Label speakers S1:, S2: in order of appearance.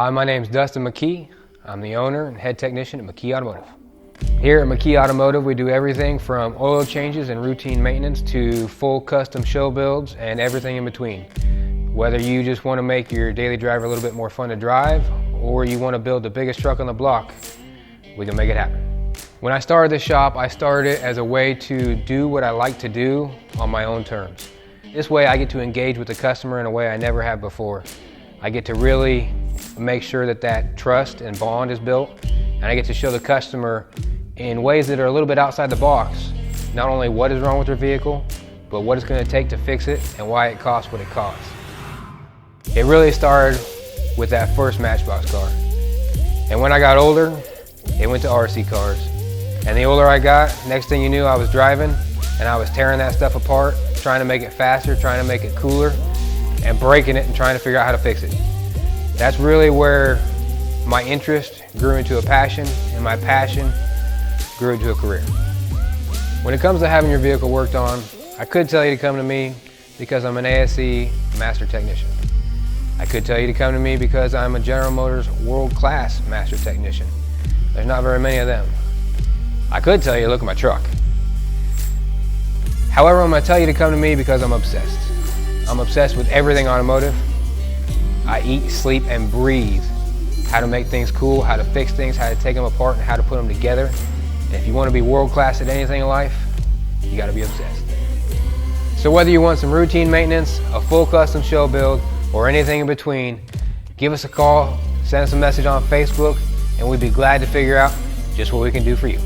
S1: Hi, my name is Dustin McKee. I'm the owner and head technician at McKee Automotive. Here at McKee Automotive, we do everything from oil changes and routine maintenance to full custom show builds and everything in between. Whether you just want to make your daily driver a little bit more fun to drive, or you want to build the biggest truck on the block, we can make it happen. When I started this shop, I started it as a way to do what I like to do on my own terms. This way I get to engage with the customer in a way I never have before. I get to really make sure that trust and bond is built, and I get to show the customer in ways that are a little bit outside the box, not only what is wrong with their vehicle, but what it's going to take to fix it and why it costs what it costs. It really started with that first Matchbox car. And when I got older, it went to RC cars. And the older I got, next thing you knew, I was driving and I was tearing that stuff apart, trying to make it faster, trying to make it cooler, and breaking it and trying to figure out how to fix it. That's really where my interest grew into a passion, and my passion grew into a career. When it comes to having your vehicle worked on, I could tell you to come to me because I'm an ASE master technician. I could tell you to come to me because I'm a General Motors world-class master technician. There's not very many of them. I could tell you to look at my truck. However, I'm going to tell you to come to me because I'm obsessed. I'm obsessed with everything automotive. I eat, sleep, and breathe how to make things cool, how to fix things, how to take them apart, and how to put them together. And if you want to be world-class at anything in life, you got to be obsessed. So whether you want some routine maintenance, a full custom show build, or anything in between, give us a call, send us a message on Facebook, and we'd be glad to figure out just what we can do for you.